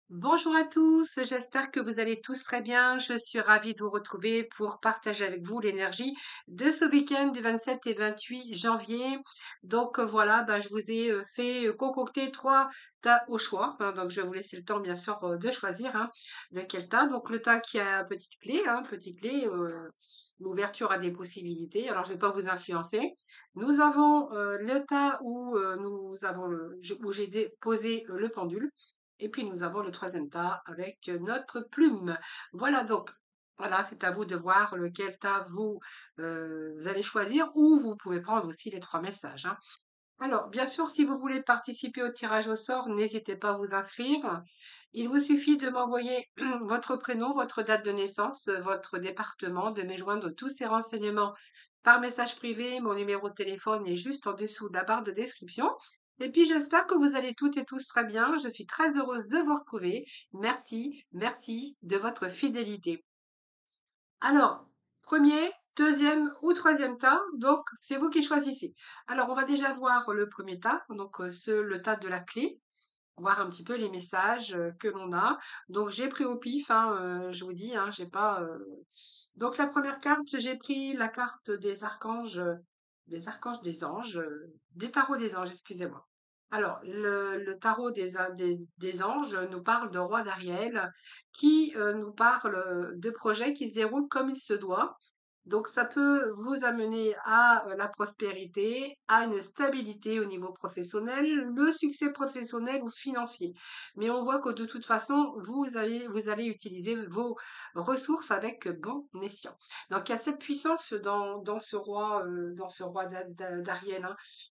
Bonjour à tous, j'espère que vous allez tous très bien. Je suis ravie de vous retrouver pour partager avec vous l'énergie de ce week-end du 27 et 28 janvier. Donc voilà, je vous ai fait concocter trois tas au choix. Donc je vais vous laisser le temps bien sûr de choisir lequel tas. Donc le tas qui a petite clé, l'ouverture a des possibilités. Alors je ne vais pas vous influencer. Nous avons le tas où où j'ai déposé le pendule. Et puis nous avons le troisième tas avec notre plume. Voilà donc, voilà, c'est à vous de voir lequel tas vous allez choisir ou vous pouvez prendre aussi les trois messages. Alors, bien sûr, si vous voulez participer au tirage au sort, n'hésitez pas à vous inscrire. Il vous suffit de m'envoyer votre prénom, votre date de naissance, votre département, de me joindre tous ces renseignements par message privé. Mon numéro de téléphone est juste en dessous de la barre de description. Et puis, j'espère que vous allez toutes et tous très bien. Je suis très heureuse de vous retrouver. Merci, merci de votre fidélité. Alors, premier, deuxième ou troisième tas, donc c'est vous qui choisissez. Alors, on va déjà voir le premier tas, donc le tas de la clé, voir un petit peu les messages que l'on a. Donc, j'ai pris au pif, je vous dis, j'ai pas. Donc, la première carte, j'ai pris la carte des archanges, des anges, des tarots des anges, excusez-moi. Alors, le tarot des anges nous parle de roi d'Ariel, qui nous parle de projets qui se déroulent comme il se doit. Donc, ça peut vous amener à la prospérité, à une stabilité au niveau professionnel, le succès professionnel ou financier. Mais on voit que de toute façon, vous allez utiliser vos ressources avec bon escient. Donc, il y a cette puissance dans ce roi d'Ariel,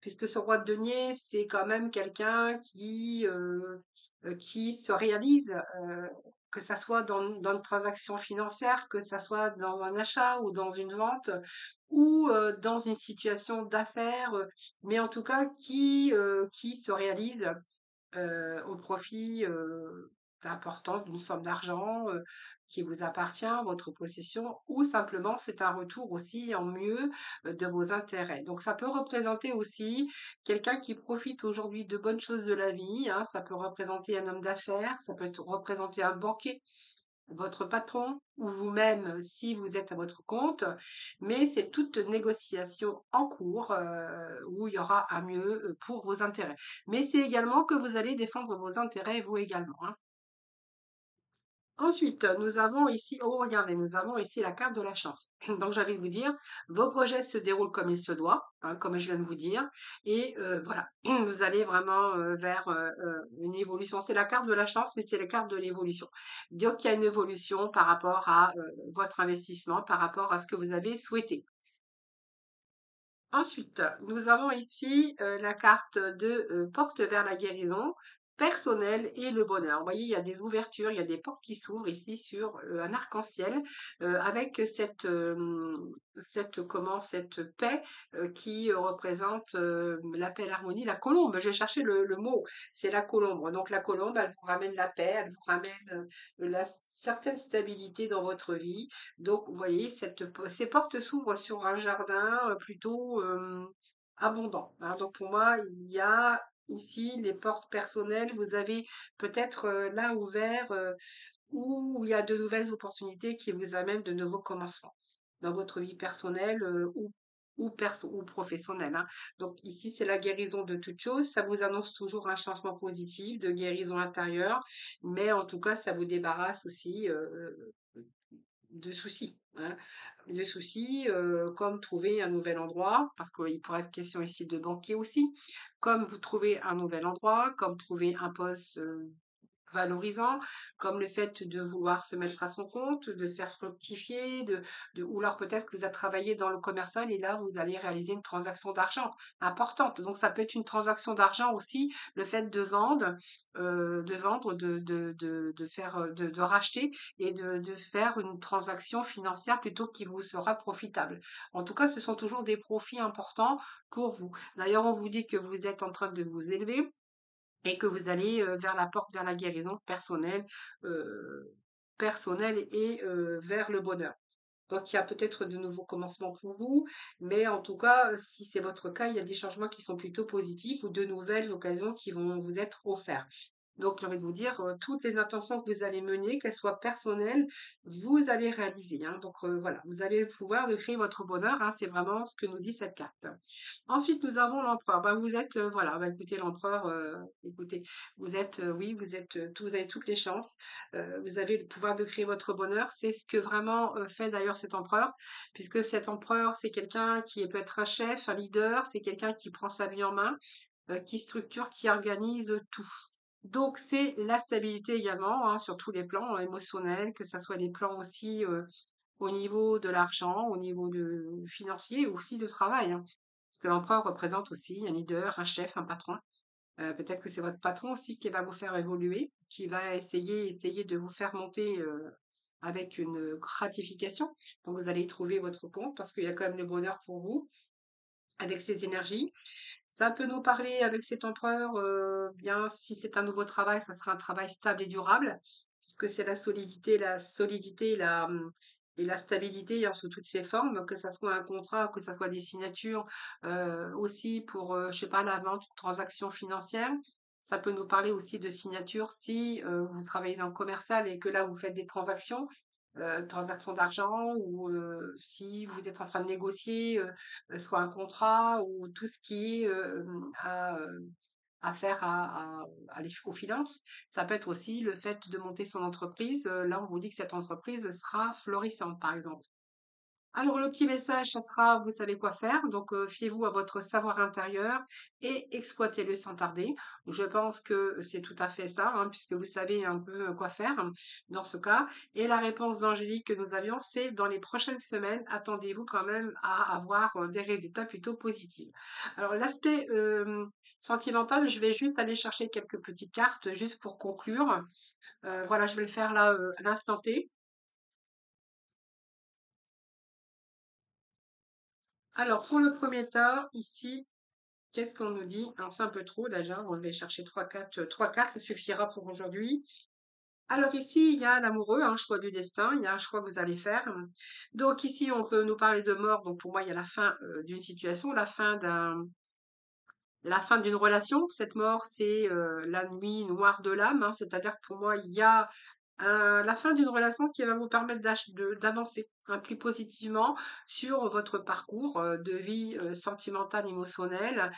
puisque ce roi de denier, c'est quand même quelqu'un qui se réalise, que ça soit dans une transaction financière, que ça soit dans un achat ou dans une vente ou dans une situation d'affaires, mais en tout cas qui se réalise au profit important d'une somme d'argent qui vous appartient, votre possession, ou simplement c'est un retour aussi en mieux de vos intérêts. Donc ça peut représenter aussi quelqu'un qui profite aujourd'hui de bonnes choses de la vie, ça peut représenter un homme d'affaires, ça peut représenter un banquier, votre patron ou vous-même si vous êtes à votre compte, mais c'est toute négociation en cours où il y aura un mieux pour vos intérêts. Mais c'est également que vous allez défendre vos intérêts vous également. Ensuite, nous avons ici, oh regardez, nous avons ici la carte de la chance. Donc j'ai envie de vous dire, vos projets se déroulent comme il se doit, comme je viens de vous dire, et voilà, vous allez vraiment vers une évolution. C'est la carte de la chance, mais c'est la carte de l'évolution. Donc il y a une évolution par rapport à votre investissement, par rapport à ce que vous avez souhaité. Ensuite, nous avons ici la carte de porte vers la guérison personnelle et le bonheur. Vous voyez, il y a des ouvertures, il y a des portes qui s'ouvrent ici sur un arc-en-ciel avec cette paix qui représente la paix et l'harmonie. La colombe, j'ai cherché le mot, c'est la colombe. Donc la colombe, elle vous ramène la paix, elle vous ramène la certaine stabilité dans votre vie. Donc, vous voyez, ces portes s'ouvrent sur un jardin plutôt abondant. Donc, pour moi, il y a ici les portes personnelles. Vous avez peut-être là ouvert où il y a de nouvelles opportunités qui vous amènent de nouveaux commencements dans votre vie personnelle ou professionnelle. Donc, ici, c'est la guérison de toute chose. Ça vous annonce toujours un changement positif de guérison intérieure, mais en tout cas, ça vous débarrasse aussi de soucis, de soucis, comme trouver un nouvel endroit, parce qu'il pourrait être question ici de banquier aussi, comme vous trouvez un nouvel endroit, comme trouver un poste valorisant, comme le fait de vouloir se mettre à son compte, de faire fructifier, ou alors peut-être que vous avez travaillé dans le commercial et là vous allez réaliser une transaction d'argent importante. Donc ça peut être une transaction d'argent aussi, le fait de vendre, de faire, de racheter et de faire une transaction financière plutôt qui vous sera profitable. En tout cas, ce sont toujours des profits importants pour vous. D'ailleurs, on vous dit que vous êtes en train de vous élever et que vous allez vers la porte, vers la guérison euh, personnelle et vers le bonheur. Donc, il y a peut-être de nouveaux commencements pour vous, mais en tout cas, si c'est votre cas, il y a des changements qui sont plutôt positifs ou de nouvelles occasions qui vont vous être offerts. Donc, j'ai envie de vous dire, toutes les intentions que vous allez mener, qu'elles soient personnelles, vous allez réaliser, hein. Donc, voilà, vous allez pouvoir de créer votre bonheur, hein, c'est vraiment ce que nous dit cette carte. Ensuite, nous avons l'empereur. Bah, vous êtes, voilà, bah, écoutez, l'empereur, écoutez, vous êtes, oui, vous êtes, vous avez toutes les chances. Vous avez le pouvoir de créer votre bonheur. C'est ce que vraiment fait d'ailleurs cet empereur, puisque cet empereur, c'est quelqu'un qui peut être un chef, un leader, c'est quelqu'un qui prend sa vie en main, qui structure, qui organise tout. Donc, c'est la stabilité également, hein, sur tous les plans, émotionnels, que ça soit des plans aussi au niveau de l'argent, au niveau financier, aussi de travail, hein. Parce que l'empereur représente aussi un leader, un chef, un patron. Peut-être que c'est votre patron aussi qui va vous faire évoluer, qui va essayer de vous faire monter avec une gratification. Donc, vous allez y trouver votre compte parce qu'il y a quand même le bonheur pour vous avec ces énergies. Ça peut nous parler avec cet empereur, bien si c'est un nouveau travail, ça sera un travail stable et durable, puisque c'est la solidité, et la stabilité, hein, sous toutes ses formes, que ça soit un contrat, que ça soit des signatures, aussi pour, je sais pas, la vente, une transaction financière. Ça peut nous parler aussi de signature si, vous travaillez dans le commercial et que là vous faites des transactions d'argent ou, si vous êtes en train de négocier, soit un contrat ou tout ce qui est à faire aux finances. Ça peut être aussi le fait de monter son entreprise. Là, on vous dit que cette entreprise sera florissante, par exemple. Alors, le petit message, ça sera, vous savez quoi faire. Donc, fiez-vous à votre savoir intérieur et exploitez-le sans tarder. Je pense que c'est tout à fait ça, hein, puisque vous savez un peu quoi faire dans ce cas. Et la réponse d'Angélique que nous avions, c'est dans les prochaines semaines, attendez-vous quand même à avoir des résultats plutôt positifs. Alors, l'aspect sentimental, je vais juste aller chercher quelques petites cartes juste pour conclure. Voilà, je vais le faire là à l'instant T. Alors, pour le premier tas, ici, qu'est-ce qu'on nous dit? Alors, c'est un peu trop déjà. On va chercher trois cartes, ça suffira pour aujourd'hui. Alors ici, il y a l'amoureux, un choix du destin, il y a un choix que vous allez faire. Donc ici, on peut nous parler de mort. Donc pour moi, il y a la fin d'une situation, la fin d'une relation. Cette mort, c'est la nuit noire de l'âme, hein. C'est-à-dire que pour moi, il y a la fin d'une relation qui va vous permettre d'avancer, hein, plus positivement sur votre parcours de vie sentimentale, émotionnelle.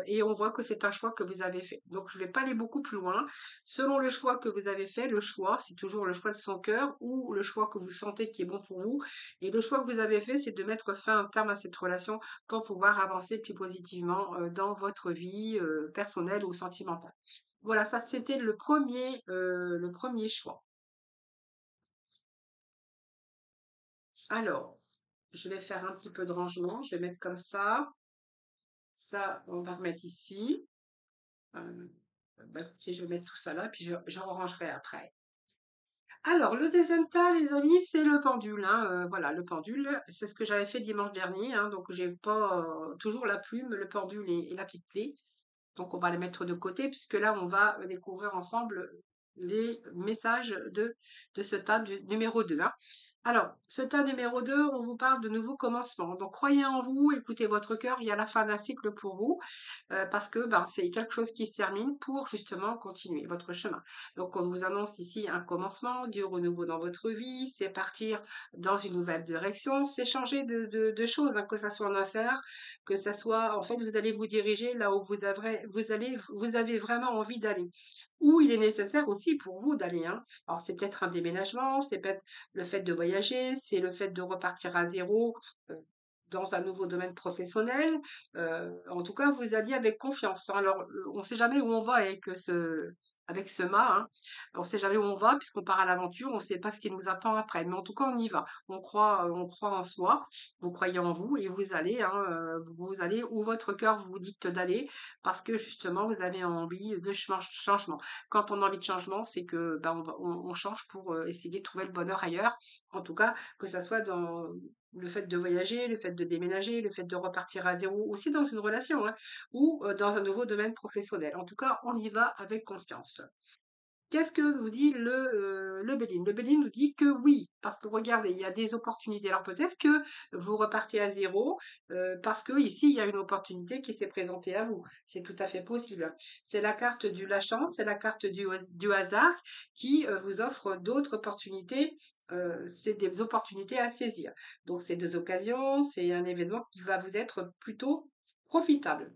Et on voit que c'est un choix que vous avez fait. Donc, je ne vais pas aller beaucoup plus loin. Selon le choix que vous avez fait, le choix, c'est toujours le choix de son cœur ou le choix que vous sentez qui est bon pour vous. Et le choix que vous avez fait, c'est de mettre fin, un terme à cette relation pour pouvoir avancer plus positivement dans votre vie personnelle ou sentimentale. Voilà, ça c'était le premier choix. Alors, je vais faire un petit peu de rangement. Je vais mettre comme ça. Ça, on va remettre ici. Euh, bah, écoutez, je vais mettre tout ça là, puis je rangerai après. Alors, le deuxième tas, les amis, c'est le pendule, hein. Voilà, le pendule, c'est ce que j'avais fait dimanche dernier, hein, donc j'ai pas toujours la plume, le pendule et la petite clé. Donc, on va les mettre de côté puisque là, on va découvrir ensemble les messages de ce tas numéro 2, hein. Alors, ce tas numéro 2, on vous parle de nouveaux commencements. Donc, croyez en vous, écoutez votre cœur, il y a la fin d'un cycle pour vous parce que ben, c'est quelque chose qui se termine pour justement continuer votre chemin. Donc, on vous annonce ici un commencement, du renouveau dans votre vie, c'est partir dans une nouvelle direction, c'est changer de choses, hein, que ça soit en affaires, que ça soit, en fait, vous allez vous diriger là où vous avez vraiment envie d'aller. Où il est nécessaire aussi pour vous d'aller, hein. Alors, c'est peut-être un déménagement, c'est peut-être le fait de voyager, c'est le fait de repartir à zéro euh, dans un nouveau domaine professionnel. En tout cas, vous alliez avec confiance, hein. Alors, on ne sait jamais où on va avec ce mât, hein. On ne sait jamais où on va puisqu'on part à l'aventure, on ne sait pas ce qui nous attend après. Mais en tout cas, on y va. On croit en soi, vous croyez en vous et vous allez, hein, vous allez où votre cœur vous dicte d'aller parce que justement, vous avez envie de changement. Quand on a envie de changement, c'est que ben, on change pour essayer de trouver le bonheur ailleurs. En tout cas, que ça soit dans le fait de voyager, le fait de déménager, le fait de repartir à zéro, aussi dans une relation, hein, ou dans un nouveau domaine professionnel. En tout cas, on y va avec confiance. Qu'est-ce que nous dit le Béline? Le Béline nous dit que oui, parce que regardez, il y a des opportunités. Alors peut-être que vous repartez à zéro, parce que ici, il y a une opportunité qui s'est présentée à vous. C'est tout à fait possible. C'est la carte du la chance, c'est la carte du hasard qui vous offre d'autres opportunités. C'est des opportunités à saisir. Donc c'est des occasions, c'est un événement qui va vous être plutôt profitable.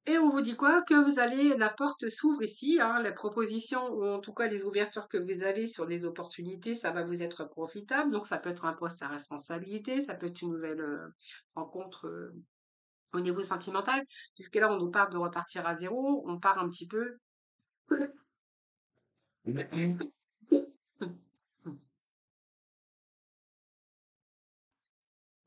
Et on vous dit quoi? Que vous allez, la porte s'ouvre ici, hein, les propositions ou en tout cas les ouvertures que vous avez sur des opportunités, ça va vous être profitable. Donc ça peut être un poste à responsabilité, ça peut être une nouvelle rencontre au niveau sentimental, puisque là on nous parle de repartir à zéro, on part un petit peu.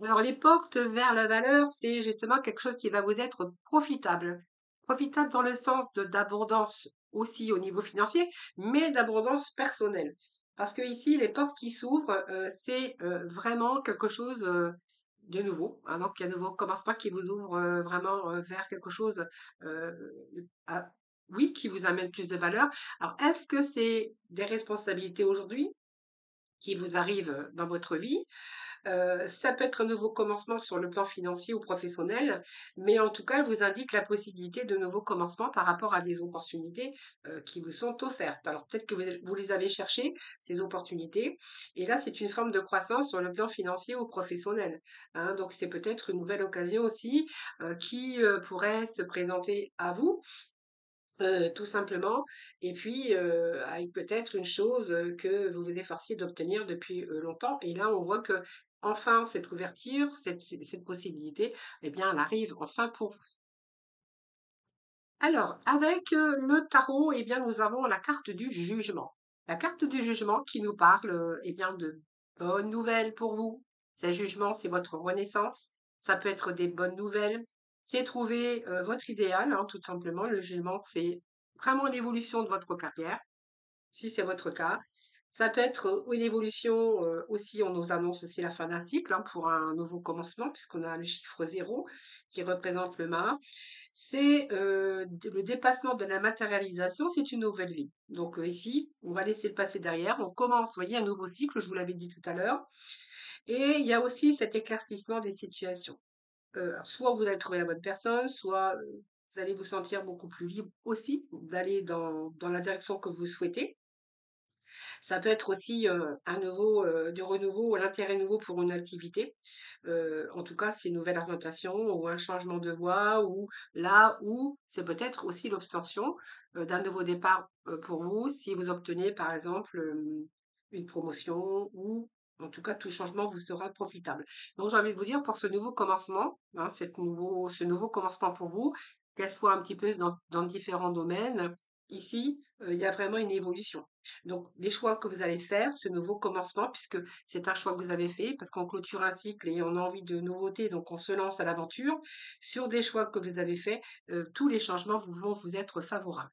Alors, les portes vers la valeur, c'est justement quelque chose qui va vous être profitable. Profitable dans le sens d'abondance aussi au niveau financier, mais d'abondance personnelle. Parce que ici, les portes qui s'ouvrent, c'est vraiment quelque chose de nouveau. Hein. Donc, il y a un nouveau commencement qui vous ouvre vraiment vers quelque chose, euh, à- oui, qui vous amène plus de valeur. Alors, est-ce que c'est des responsabilités aujourd'hui qui vous arrivent dans votre vie? Ça peut être un nouveau commencement sur le plan financier ou professionnel, mais en tout cas, elle vous indique la possibilité de nouveaux commencements par rapport à des opportunités qui vous sont offertes. Alors peut-être que vous les avez cherchées, ces opportunités, et là, c'est une forme de croissance sur le plan financier ou professionnel. Hein. Donc c'est peut-être une nouvelle occasion aussi qui pourrait se présenter à vous. Tout simplement, et puis avec peut-être une chose que vous vous efforciez d'obtenir depuis longtemps. Et là, on voit que enfin cette ouverture, cette possibilité, eh bien, elle arrive enfin pour vous. Alors, avec le tarot, eh bien, nous avons la carte du jugement. La carte du jugement qui nous parle eh bien, de bonnes nouvelles pour vous. Ce jugement, c'est votre renaissance. Ça peut être des bonnes nouvelles. C'est trouver votre idéal, hein, tout simplement. Le jugement, c'est vraiment l'évolution de votre carrière, si c'est votre cas. Ça peut être une évolution aussi, on nous annonce aussi la fin d'un cycle hein, pour un nouveau commencement, puisqu'on a le chiffre zéro qui représente le mât. C'est le dépassement de la matérialisation, c'est une nouvelle vie. Donc ici, on va laisser le passé derrière, on commence, vous voyez, un nouveau cycle, je vous l'avais dit tout à l'heure. Et il y a aussi cet éclaircissement des situations. Alors, soit vous allez trouver la bonne personne, soit vous allez vous sentir beaucoup plus libre aussi d'aller dans la direction que vous souhaitez. Ça peut être aussi du renouveau ou l'intérêt nouveau pour une activité. En tout cas, c'est une nouvelle orientation ou un changement de voie ou là où c'est peut-être aussi l'obtention d'un nouveau départ pour vous si vous obtenez par exemple une promotion ou en tout cas tout changement vous sera profitable. Donc j'ai envie de vous dire pour ce nouveau commencement, hein, ce nouveau commencement pour vous, qu'elle soit un petit peu dans différents domaines, ici, il y a vraiment une évolution. Donc, les choix que vous allez faire, ce nouveau commencement, puisque c'est un choix que vous avez fait, parce qu'on clôture un cycle et on a envie de nouveautés, donc on se lance à l'aventure. Sur des choix que vous avez faits, tous les changements vont vous être favorables.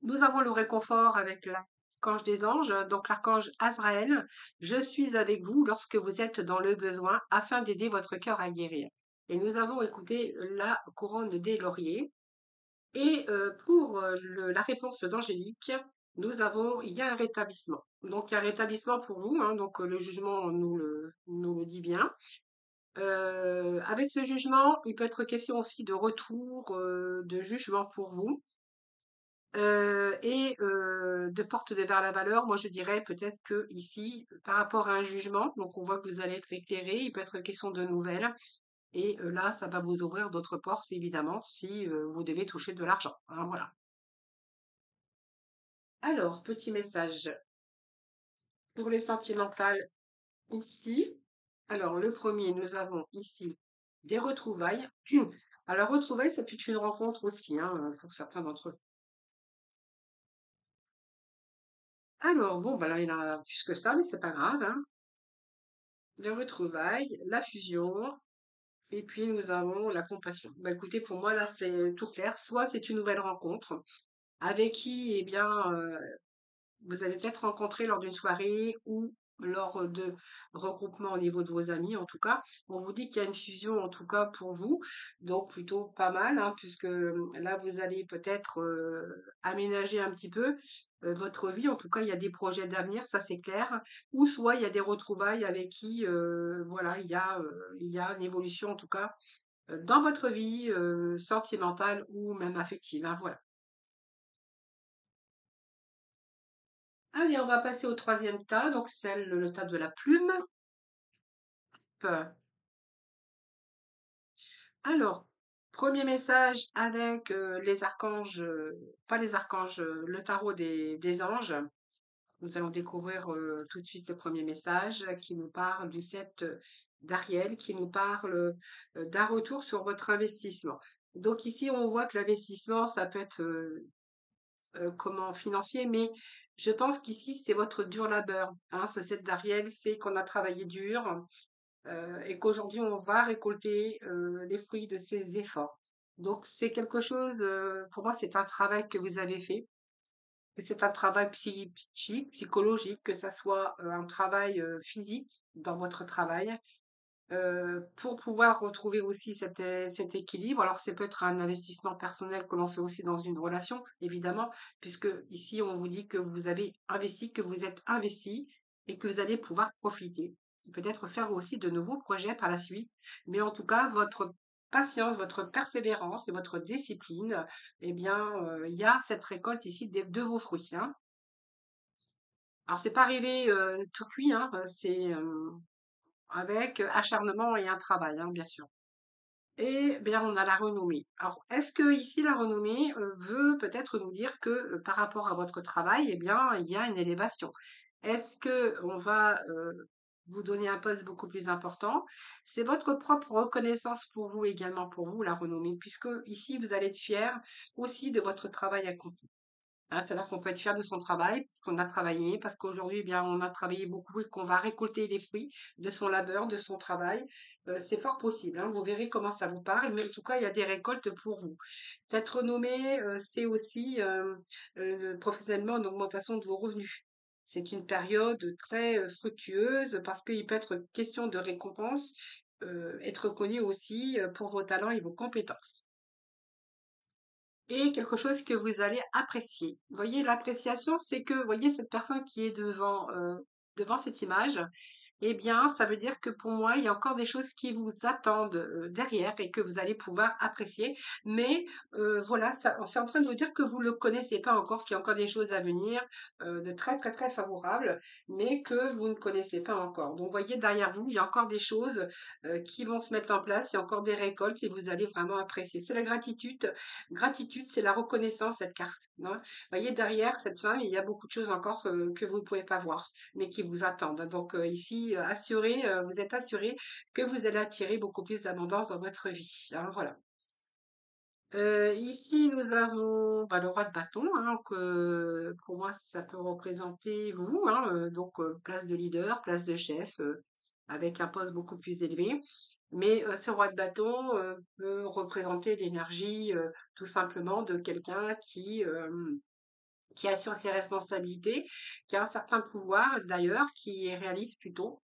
Nous avons le réconfort avec l'archange des anges, donc l'archange Azraël. Je suis avec vous lorsque vous êtes dans le besoin afin d'aider votre cœur à guérir. Et nous avons écouté la couronne des lauriers. Et pour la réponse d'Angélique, il y a un rétablissement. Donc, il y a un rétablissement pour vous, hein, donc le jugement nous le dit bien. Avec ce jugement, il peut être question aussi de retour de jugement pour vous et de porte de vers la valeur. Moi, je dirais peut-être que ici, par rapport à un jugement, donc on voit que vous allez être éclairé, il peut être question de nouvelles. Et là, ça va vous ouvrir d'autres portes, évidemment, si vous devez toucher de l'argent. Hein, voilà. Alors, petit message pour les sentimentales ici. Alors, le premier, nous avons ici des retrouvailles. Alors, retrouvailles, ça peut être une rencontre aussi, hein, pour certains d'entre eux. Alors, bon, bah là, il y en a plus que ça, mais c'est pas grave, hein. Les retrouvailles, la fusion, et puis nous avons la compassion. Bah écoutez, pour moi, là, c'est tout clair. Soit c'est une nouvelle rencontre avec qui, eh bien, vous allez peut-être rencontrer lors d'une soirée ou lors de regroupements au niveau de vos amis, en tout cas. On vous dit qu'il y a une fusion, en tout cas pour vous, donc plutôt pas mal, hein, puisque là, vous allez peut-être aménager un petit peu votre vie. En tout cas, il y a des projets d'avenir, ça c'est clair. Ou soit il y a des retrouvailles avec qui, voilà, il y a une évolution, en tout cas, dans votre vie sentimentale ou même affective, hein, voilà. Allez, on va passer au troisième tas, donc le tas de la plume. Alors, premier message avec les archanges, pas les archanges, le tarot des anges. Nous allons découvrir tout de suite le premier message qui nous parle du 7 d'Ariel, qui nous parle d'un retour sur votre investissement. Donc ici, on voit que l'investissement, ça peut être comment financier, mais je pense qu'ici, c'est votre dur labeur. Hein, ce 7 d'Ariel, c'est qu'on a travaillé dur, et qu'aujourd'hui on va récolter les fruits de ces efforts. Donc c'est quelque chose, pour moi c'est un travail que vous avez fait, et c'est un travail psychique, psychologique, que ça soit un travail physique dans votre travail, pour pouvoir retrouver aussi cet équilibre. Alors, c'est peut-être un investissement personnel que l'on fait aussi dans une relation, évidemment, puisque ici, on vous dit que vous avez investi, que vous êtes investi et que vous allez pouvoir profiter. Peut-être faire aussi de nouveaux projets par la suite. Mais en tout cas, votre patience, votre persévérance et votre discipline, eh bien, il y a cette récolte ici de vos fruits, hein. Alors, c'est pas arrivé tout cuit, hein, c'est avec acharnement et un travail, hein, bien sûr. Et bien, on a la renommée. Alors, est-ce que ici la renommée veut peut-être nous dire que par rapport à votre travail, eh bien, il y a une élévation? Est-ce que on va vous donner un poste beaucoup plus important? C'est votre propre reconnaissance pour vous également, pour vous, la renommée, puisque ici, vous allez être fier aussi de votre travail accompli. Hein, c'est-à-dire qu'on peut être fier de son travail, parce qu'on a travaillé, parce qu'aujourd'hui, eh bien, on a travaillé beaucoup et qu'on va récolter les fruits de son labeur, de son travail. C'est fort possible, hein. Vous verrez comment ça vous parle, mais en tout cas, il y a des récoltes pour vous. Être renommé, c'est aussi professionnellement une augmentation de vos revenus. C'est une période très fructueuse parce qu'il peut être question de récompense, être reconnu aussi pour vos talents et vos compétences. Et quelque chose que vous allez apprécier. Vous voyez, l'appréciation, c'est que, vous voyez, cette personne qui est devant cette image, eh bien, ça veut dire que pour moi, il y a encore des choses qui vous attendent derrière et que vous allez pouvoir apprécier. Mais voilà, c'est en train de vous dire que vous ne le connaissez pas encore, qu'il y a encore des choses à venir de très, très, très favorables, mais que vous ne connaissez pas encore. Donc, vous voyez, derrière vous, il y a encore des choses qui vont se mettre en place, il y a encore des récoltes et vous allez vraiment apprécier. C'est la gratitude. Gratitude, c'est la reconnaissance, cette carte. Hein. Vous voyez, derrière cette femme, il y a beaucoup de choses encore que vous ne pouvez pas voir, mais qui vous attendent. Donc ici, vous êtes assuré que vous allez attirer beaucoup plus d'abondance dans votre vie. Hein, voilà. Ici, nous avons bah, le roi de bâton, hein, que pour moi, ça peut représenter vous, hein, donc place de leader, place de chef, avec un poste beaucoup plus élevé. Mais ce roi de bâton peut représenter l'énergie tout simplement de quelqu'un qui assure ses responsabilités, qui a un certain pouvoir d'ailleurs, qui est réaliste plutôt,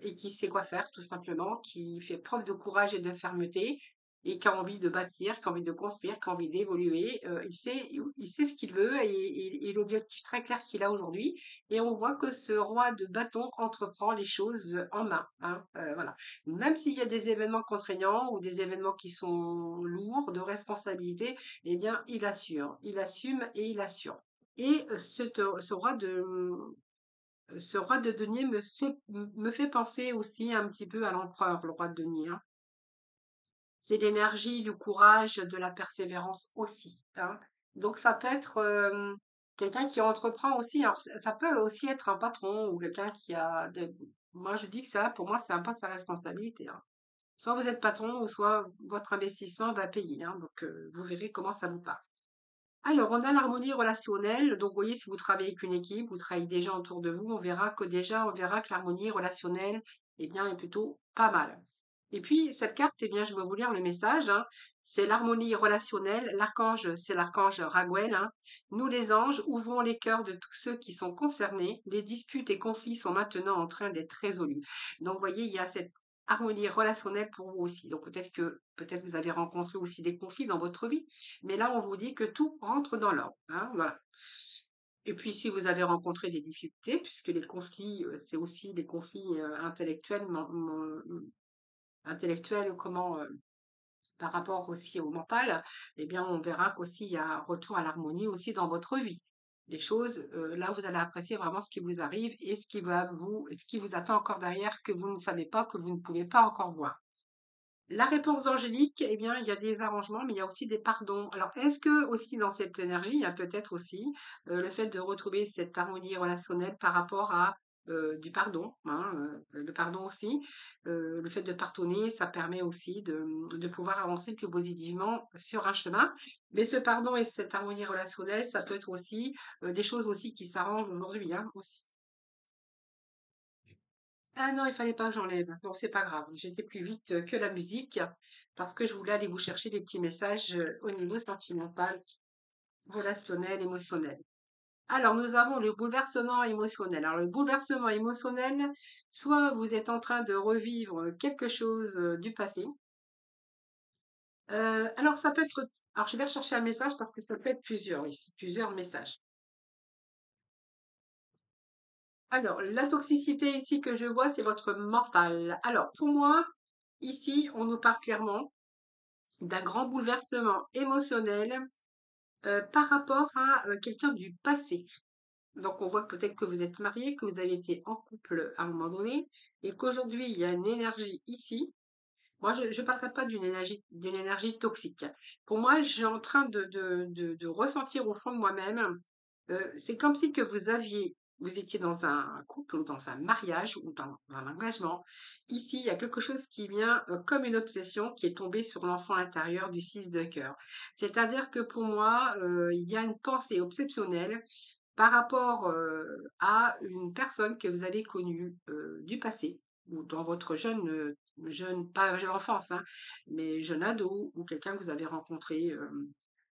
et qui sait quoi faire tout simplement, qui fait preuve de courage et de fermeté, et qui a envie de bâtir, qui a envie de construire, qui a envie d'évoluer. Il sait ce qu'il veut et l'objectif très clair qu'il a aujourd'hui. Et on voit que ce roi de bâton entreprend les choses en main. Hein, voilà. Même s'il y a des événements contraignants ou des événements qui sont lourds de responsabilité, eh bien, il assume et il assure. Et ce roi de denier me fait penser aussi un petit peu à l'empereur, le roi de denier. Hein. C'est l'énergie, du courage, de la persévérance aussi. Hein. Donc ça peut être quelqu'un qui entreprend aussi. Alors ça peut aussi être un patron ou quelqu'un qui a Moi je dis que ça, pour moi, c'est un poste à responsabilité. Hein. Soit vous êtes patron, ou soit votre investissement va payer. Hein. Donc vous verrez comment ça vous part. Alors, on a l'harmonie relationnelle. Donc, vous voyez, si vous travaillez avec une équipe, vous travaillez déjà autour de vous, on verra que l'harmonie relationnelle, eh bien, est plutôt pas mal. Et puis, cette carte, eh bien, je vais vous lire le message. Hein. c'est l'harmonie relationnelle. L'archange, c'est l'archange Raguel, hein. Nous, les anges, ouvrons les cœurs de tous ceux qui sont concernés. Les disputes et conflits sont maintenant en train d'être résolus. Donc, vous voyez, il y a cette harmonie relationnelle pour vous aussi. Donc, peut-être vous avez rencontré aussi des conflits dans votre vie, mais là, on vous dit que tout rentre dans l'ordre, hein, voilà. Et puis, si vous avez rencontré des difficultés, puisque les conflits, c'est aussi des conflits intellectuels, intellectuels, comment, par rapport aussi au mental, eh bien, on verra qu'aussi il y a un retour à l'harmonie aussi dans votre vie. Les choses, là, vous allez apprécier vraiment ce qui vous arrive et ce qui vous attend encore derrière que vous ne savez pas, que vous ne pouvez pas encore voir. La réponse d'Angélique, eh bien, il y a des arrangements, mais il y a aussi des pardons. Alors, est-ce que aussi dans cette énergie, il y a peut-être aussi le fait de retrouver cette harmonie relationnelle par rapport à du pardon, hein, le pardon aussi, le fait de pardonner, ça permet aussi de pouvoir avancer plus positivement sur un chemin. Mais ce pardon et cette harmonie relationnelle, ça peut être aussi des choses aussi qui s'arrangent aujourd'hui, hein, aussi. Ah non, il fallait pas que j'enlève. Bon, c'est pas grave. J'étais plus vite que la musique parce que je voulais aller vous chercher des petits messages au niveau sentimental, relationnel, émotionnel. Alors, nous avons le bouleversement émotionnel. Alors, le bouleversement émotionnel, soit vous êtes en train de revivre quelque chose du passé. Alors, ça peut être. Alors, je vais rechercher un message parce que ça peut être plusieurs ici, plusieurs messages. Alors, la toxicité ici que je vois, c'est votre mental. Alors, pour moi, ici, on nous parle clairement d'un grand bouleversement émotionnel par rapport à quelqu'un du passé. Donc, on voit que peut-être que vous êtes marié, que vous avez été en couple à un moment donné, et qu'aujourd'hui, il y a une énergie ici. Moi, je ne parlerai pas d'une énergie toxique. Pour moi, j'ai en train de ressentir au fond de moi-même, c'est comme si que vous étiez dans un couple ou dans un mariage ou dans un engagement. Ici, il y a quelque chose qui vient comme une obsession qui est tombée sur l'enfant intérieur du 6 de cœur. C'est-à-dire que pour moi, il y a une pensée obsessionnelle par rapport à une personne que vous avez connue du passé ou dans votre jeune, pas jeune enfance, hein, mais jeune ado ou quelqu'un que vous avez rencontré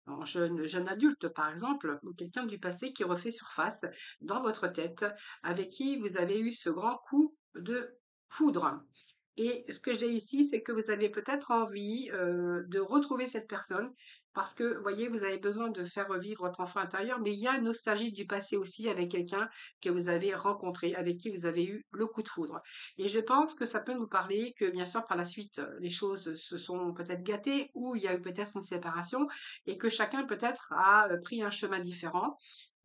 en jeune adulte, par exemple, ou quelqu'un du passé qui refait surface dans votre tête, avec qui vous avez eu ce grand coup de foudre. Et ce que j'ai ici, c'est que vous avez peut-être envie de retrouver cette personne parce que, vous voyez, vous avez besoin de faire revivre votre enfant intérieur, mais il y a une nostalgie du passé aussi avec quelqu'un que vous avez rencontré, avec qui vous avez eu le coup de foudre. Et je pense que ça peut nous parler que, bien sûr, par la suite, les choses se sont peut-être gâtées ou il y a eu peut-être une séparation et que chacun peut-être a pris un chemin différent.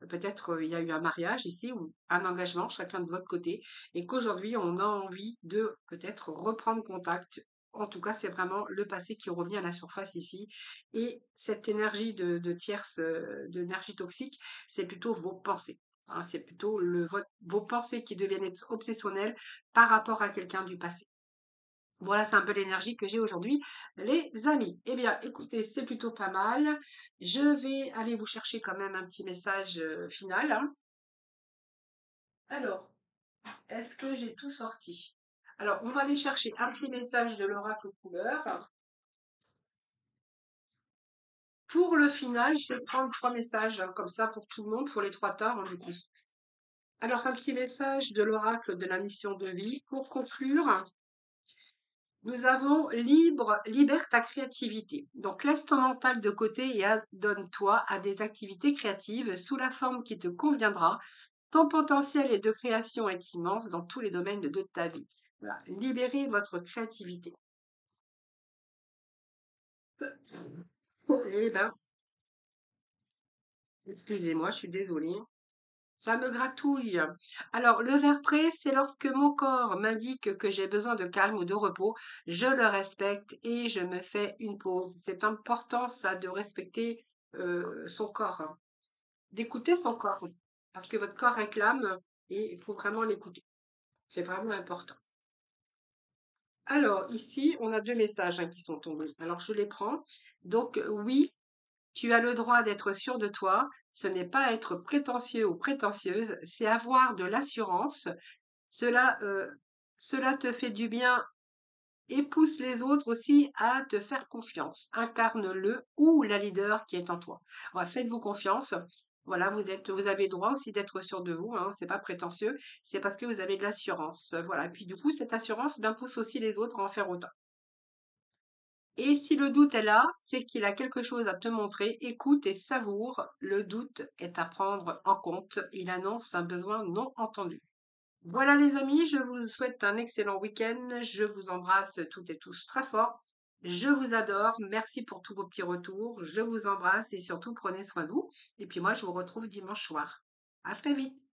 Peut-être il y a eu un mariage ici ou un engagement, chacun de votre côté, et qu'aujourd'hui on a envie de peut-être reprendre contact. En tout cas, c'est vraiment le passé qui revient à la surface ici. Et cette énergie de tierce, d'énergie toxique, c'est plutôt vos pensées, hein. C'est plutôt vos pensées qui deviennent obsessionnelles par rapport à quelqu'un du passé. Voilà, c'est un peu l'énergie que j'ai aujourd'hui, les amis. Eh bien, écoutez, c'est plutôt pas mal. Je vais aller vous chercher quand même un petit message final, hein. Alors, est-ce que j'ai tout sorti? Alors, on va aller chercher un petit message de l'oracle couleur. Pour le final, je vais prendre trois messages, hein, comme ça pour tout le monde, pour les trois tares, du coup. Alors, un petit message de l'oracle de la mission de vie. Pour conclure, nous avons libère ta créativité. Donc, laisse ton mental de côté et adonne-toi à des activités créatives sous la forme qui te conviendra. Ton potentiel et de création est immense dans tous les domaines de ta vie. Voilà. Libérez votre créativité. Eh ben, excusez-moi, je suis désolée. Ça me gratouille. Alors, le verre prêt, c'est lorsque mon corps m'indique que j'ai besoin de calme ou de repos, je le respecte et je me fais une pause. C'est important, ça, de respecter son corps, hein, d'écouter son corps, parce que votre corps réclame et il faut vraiment l'écouter. C'est vraiment important. Alors, ici, on a deux messages hein, qui sont tombés. Alors, je les prends. Donc, oui, tu as le droit d'être sûr de toi. Ce n'est pas être prétentieux ou prétentieuse, c'est avoir de l'assurance. Cela, cela te fait du bien et pousse les autres aussi à te faire confiance. Incarne-le ou la leader qui est en toi. Voilà, faites-vous confiance. Voilà, vous avez droit aussi d'être sûr de vous, hein, c'est pas prétentieux, c'est parce que vous avez de l'assurance. Voilà. Et puis du coup, cette assurance ben, pousse aussi les autres à en faire autant. Et si le doute est là, c'est qu'il a quelque chose à te montrer. Écoute et savoure. Le doute est à prendre en compte. Il annonce un besoin non entendu. Voilà les amis, je vous souhaite un excellent week-end. Je vous embrasse toutes et tous très fort. Je vous adore. Merci pour tous vos petits retours. Je vous embrasse et surtout prenez soin de vous. Et puis moi, je vous retrouve dimanche soir. À très vite.